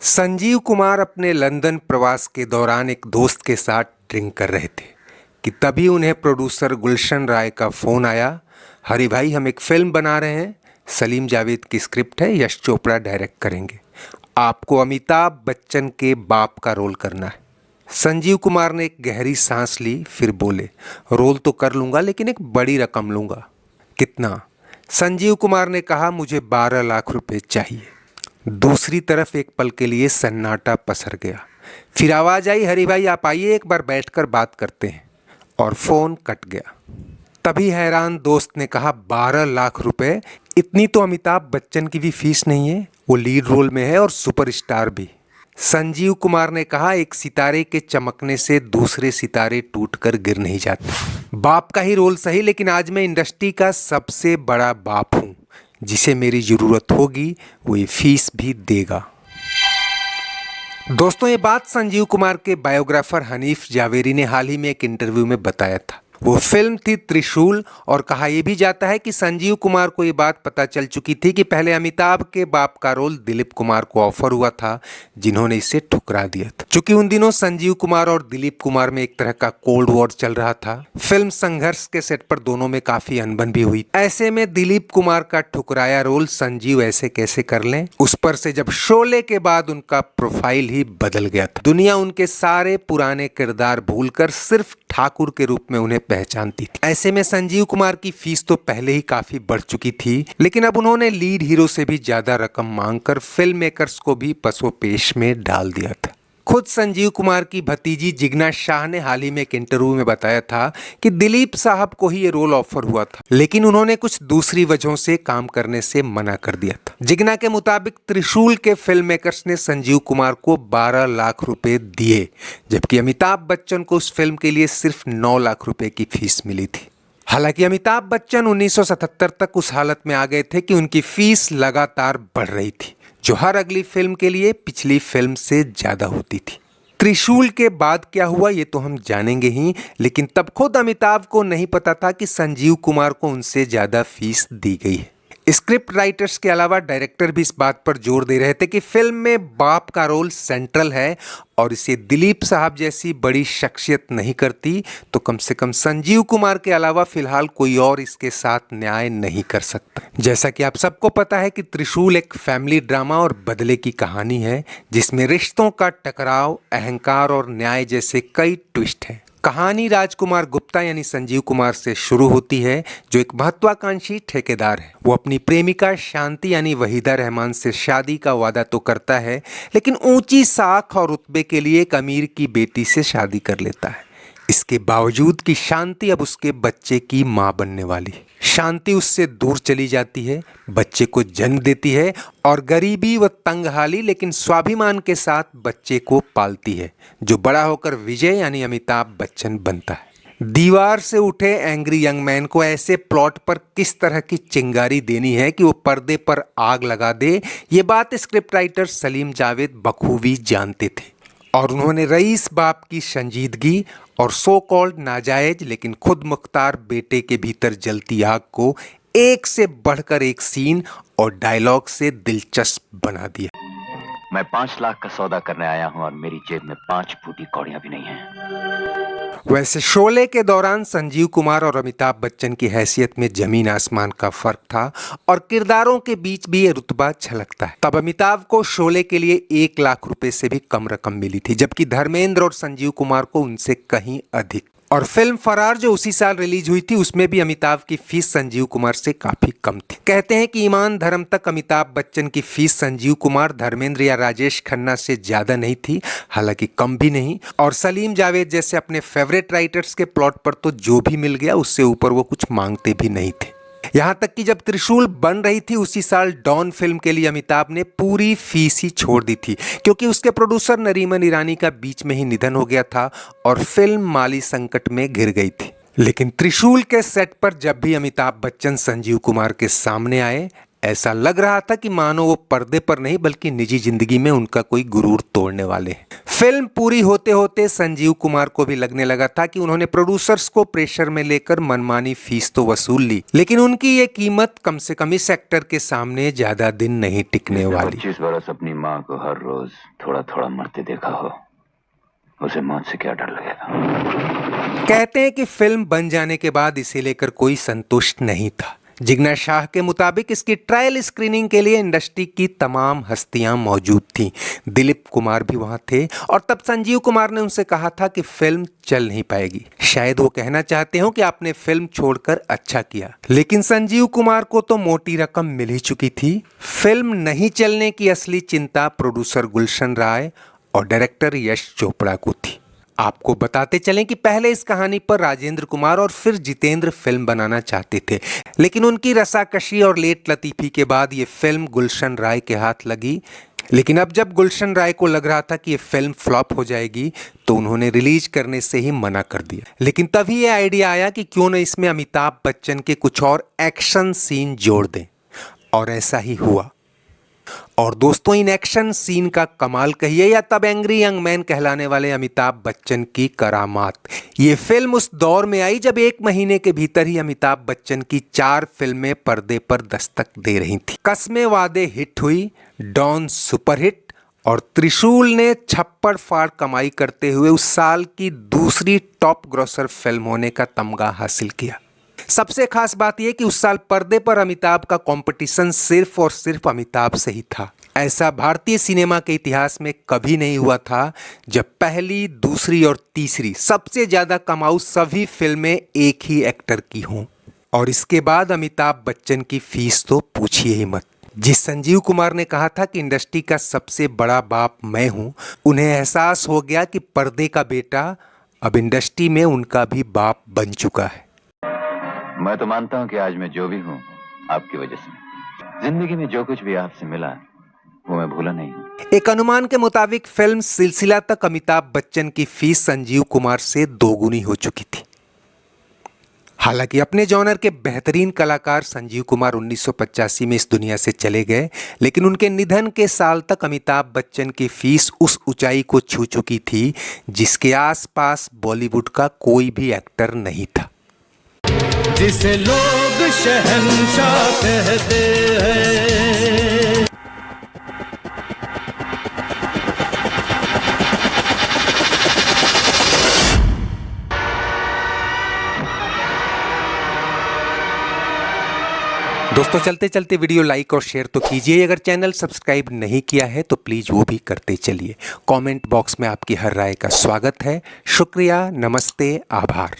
संजीव कुमार अपने लंदन प्रवास के दौरान एक दोस्त के साथ ड्रिंक कर रहे थे कि तभी उन्हें प्रोड्यूसर गुलशन राय का फ़ोन आया। हरी भाई, हम एक फ़िल्म बना रहे हैं, सलीम जावेद की स्क्रिप्ट है, यश चोपड़ा डायरेक्ट करेंगे, आपको अमिताभ बच्चन के बाप का रोल करना है। संजीव कुमार ने एक गहरी सांस ली, फिर बोले, रोल तो कर लूँगा लेकिन एक बड़ी रकम लूँगा। कितना? संजीव कुमार ने कहा, मुझे 12 लाख रुपए चाहिए। दूसरी तरफ एक पल के लिए सन्नाटा पसर गया। फिर आवाज आई, हरी भाई आप आइए, एक बार बैठकर बात करते हैं। और फोन कट गया। तभी हैरान दोस्त ने कहा, 12 लाख रुपए? इतनी तो अमिताभ बच्चन की भी फीस नहीं है, वो लीड रोल में है और सुपरस्टार भी। संजीव कुमार ने कहा, एक सितारे के चमकने से दूसरे सितारे टूटकर गिर नहीं जाते। बाप का ही रोल सही, लेकिन आज मैं इंडस्ट्री का सबसे बड़ा बाप हूं। जिसे मेरी जरूरत होगी वो ये फीस भी देगा। दोस्तों, ये बात संजीव कुमार के बायोग्राफर हनीफ जावेरी ने हाल ही में एक इंटरव्यू में बताया था। वो फिल्म थी त्रिशूल, और कहा यह भी जाता है कि संजीव कुमार को ये बात पता चल चुकी थी कि पहले अमिताभ के बाप का रोल दिलीप कुमार को ऑफर हुआ था, जिन्होंने इसे ठुकरा दिया था। चूंकि उन दिनों संजीव कुमार और दिलीप कुमार में एक तरह का कोल्ड वॉर चल रहा था। फिल्म संघर्ष के सेट पर दोनों में काफी अनबन भी हुई। ऐसे में दिलीप कुमार का ठुकराया रोल संजीव ऐसे कैसे कर लें, उस पर से जब शोले के बाद उनका प्रोफाइल ही बदल गया था। दुनिया उनके सारे पुराने किरदार भूलकर सिर्फ ठाकुर के रूप में उन्हें पहचानती थी। ऐसे में संजीव कुमार की फीस तो पहले ही काफी बढ़ चुकी थी, लेकिन अब उन्होंने लीड हीरो से भी ज्यादा रकम मांगकर फिल्म मेकर्स को भी पसोपेश में डाल दिया था। खुद संजीव कुमार की भतीजी जिग्ना शाह ने हाल ही में एक इंटरव्यू में बताया था कि दिलीप साहब को ही ये रोल ऑफर हुआ था, लेकिन उन्होंने कुछ दूसरी वजहों से काम करने से मना कर दिया था। जिग्ना के मुताबिक त्रिशूल के फिल्म मेकर्स ने संजीव कुमार को 12 लाख रुपए दिए, जबकि अमिताभ बच्चन को उस फिल्म के लिए सिर्फ 9 लाख रुपए की फीस मिली थी। हालांकि अमिताभ बच्चन 1977 तक उस हालत में आ गए थे कि उनकी फीस लगातार बढ़ रही थी, जो हर अगली फिल्म के लिए पिछली फिल्म से ज्यादा होती थी। त्रिशूल के बाद क्या हुआ ये तो हम जानेंगे ही, लेकिन तब खुद अमिताभ को नहीं पता था कि संजीव कुमार को उनसे ज्यादा फीस दी गई है। स्क्रिप्ट राइटर्स के अलावा डायरेक्टर भी इस बात पर जोर दे रहे थे कि फिल्म में बाप का रोल सेंट्रल है, और इसे दिलीप साहब जैसी बड़ी शख्सियत नहीं करती तो कम से कम संजीव कुमार के अलावा फिलहाल कोई और इसके साथ न्याय नहीं कर सकता। जैसा कि आप सबको पता है कि त्रिशूल एक फैमिली ड्रामा और बदले की कहानी है, जिसमें रिश्तों का टकराव, अहंकार और न्याय जैसे कई ट्विस्ट हैं। कहानी राजकुमार गुप्ता यानी संजीव कुमार से शुरू होती है, जो एक महत्वाकांक्षी ठेकेदार है। वो अपनी प्रेमिका शांति यानी वहीदा रहमान से शादी का वादा तो करता है, लेकिन ऊंची साख और रुतबे के लिए एक अमीर की बेटी से शादी कर लेता है। इसके बावजूद कि शांति अब उसके बच्चे की मां बनने वाली है। शांति उससे दूर चली जाती है, बच्चे को जन्म देती है और गरीबी व तंगहाली लेकिन स्वाभिमान के साथ बच्चे को पालती है, जो बड़ा होकर विजय यानी अमिताभ बच्चन बनता है। दीवार से उठे एंग्री यंग मैन को ऐसे प्लॉट पर किस तरह की चिंगारी देनी है कि वो पर्दे पर आग लगा दे, ये बात स्क्रिप्ट राइटर सलीम जावेद बखूबी जानते थे, और उन्होंने रईस बाप की संजीदगी और सो कॉल्ड नाजायज लेकिन खुद मुख्तार बेटे के भीतर जलती आग को एक से बढ़कर एक सीन और डायलॉग से दिलचस्प बना दिया। मैं 5 लाख का सौदा करने आया हूं और मेरी जेब में 5 फूटी कौड़ियां भी नहीं हैं। वैसे शोले के दौरान संजीव कुमार और अमिताभ बच्चन की हैसियत में जमीन आसमान का फर्क था, और किरदारों के बीच भी ये रुतबा झलकता है। तब अमिताभ को शोले के लिए 1 लाख रुपए से भी कम रकम मिली थी, जबकि धर्मेंद्र और संजीव कुमार को उनसे कहीं अधिक। और फिल्म फरार जो उसी साल रिलीज हुई थी, उसमें भी अमिताभ की फीस संजीव कुमार से काफी कम थी। कहते हैं कि ईमान धर्म तक अमिताभ बच्चन की फीस संजीव कुमार, धर्मेंद्र या राजेश खन्ना से ज्यादा नहीं थी, हालांकि कम भी नहीं। और सलीम जावेद जैसे अपने फेवरेट राइटर्स के प्लॉट पर तो जो भी मिल गया उससे ऊपर वो कुछ मांगते भी नहीं थे। यहाँ तक कि जब त्रिशूल बन रही थी उसी साल डॉन फिल्म के लिए अमिताभ ने पूरी फीस ही छोड़ दी थी, क्योंकि उसके प्रोड्यूसर नरीमन ईरानी का बीच में ही निधन हो गया था और फिल्म माली संकट में घिर गई थी। लेकिन त्रिशूल के सेट पर जब भी अमिताभ बच्चन संजीव कुमार के सामने आए, ऐसा लग रहा था कि मानो वो पर्दे पर नहीं बल्कि निजी जिंदगी में उनका कोई गुरूर तोड़ने वाले हैं। फिल्म पूरी होते होते संजीव कुमार को भी लगने लगा था कि उन्होंने प्रोड्यूसर्स को प्रेशर में लेकर मनमानी फीस तो वसूल ली, लेकिन उनकी ये कीमत कम से कम इस एक्टर के सामने ज्यादा दिन नहीं टिकने वाली। 25 बरस अपनी माँ को हर रोज थोड़ा थोड़ा मरते देखा हो, उसे मौत से क्या डर लगेगा। कहते हैं कि फिल्म बन जाने के बाद इसे लेकर कोई संतुष्ट नहीं था। जिग्ना शाह के मुताबिक इसकी ट्रायल स्क्रीनिंग के लिए इंडस्ट्री की तमाम हस्तियां मौजूद थीं। दिलीप कुमार भी वहां थे और तब संजीव कुमार ने उनसे कहा था कि फिल्म चल नहीं पाएगी। शायद वो कहना चाहते हो कि आपने फिल्म छोड़कर अच्छा किया, लेकिन संजीव कुमार को तो मोटी रकम मिल ही चुकी थी। फिल्म नहीं चलने की असली चिंता प्रोड्यूसर गुलशन राय और डायरेक्टर यश चोपड़ा को थी। आपको बताते चलें कि पहले इस कहानी पर राजेंद्र कुमार और फिर जितेंद्र फिल्म बनाना चाहते थे, लेकिन उनकी रसाकशी और लेट लतीफी के बाद ये फिल्म गुलशन राय के हाथ लगी। लेकिन अब जब गुलशन राय को लग रहा था कि ये फिल्म फ्लॉप हो जाएगी तो उन्होंने रिलीज करने से ही मना कर दिया। लेकिन तभी ये आइडिया आया कि क्यों न इसमें अमिताभ बच्चन के कुछ और एक्शन सीन जोड़ दें, और ऐसा ही हुआ। और दोस्तों, इन एक्शन सीन का कमाल कहिए या तब एंग्री यंग मैन कहलाने वाले अमिताभ बच्चन की करामात। ये फिल्म उस दौर में आई जब 1 महीने के भीतर ही अमिताभ बच्चन की 4 फिल्में पर्दे पर दस्तक दे रही थी। कस्मे वादे हिट हुई, डॉन सुपरहिट और त्रिशूल ने छप्पड़ फाड़ कमाई करते हुए उस साल की दूसरी टॉप ग्रॉसर फिल्म होने का तमगा हासिल किया। सबसे खास बात यह कि उस साल पर्दे पर अमिताभ का कंपटीशन सिर्फ और सिर्फ अमिताभ से ही था। ऐसा भारतीय सिनेमा के इतिहास में कभी नहीं हुआ था जब पहली, दूसरी और तीसरी सबसे ज्यादा कमाऊ सभी फिल्में एक ही एक्टर की हों। और इसके बाद अमिताभ बच्चन की फीस तो पूछिए ही मत। जिस संजीव कुमार ने कहा था कि इंडस्ट्री का सबसे बड़ा बाप मैं हूं, उन्हें एहसास हो गया कि पर्दे का बेटा अब इंडस्ट्री में उनका भी बाप बन चुका है। मैं तो मानता हूं कि आज मैं जो भी हूं आपकी वजह से। जिंदगी में जो कुछ भी आपसे मिला वो मैं भूला नहीं हूं। एक अनुमान के मुताबिक फिल्म सिलसिला तक अमिताभ बच्चन की फीस संजीव कुमार से 2 गुनी हो चुकी थी। हालांकि अपने जॉनर के बेहतरीन कलाकार संजीव कुमार 1985 में इस दुनिया से चले गए, लेकिन उनके निधन के साल तक अमिताभ बच्चन की फीस उस ऊंचाई को छू चुकी थी जिसके आसपास बॉलीवुड का कोई भी एक्टर नहीं था। जिसे लोग शहंशाह कहते हैं। दोस्तों, चलते चलते वीडियो लाइक और शेयर तो कीजिए। अगर चैनल सब्सक्राइब नहीं किया है तो प्लीज वो भी करते चलिए। कमेंट बॉक्स में आपकी हर राय का स्वागत है। शुक्रिया, नमस्ते, आभार।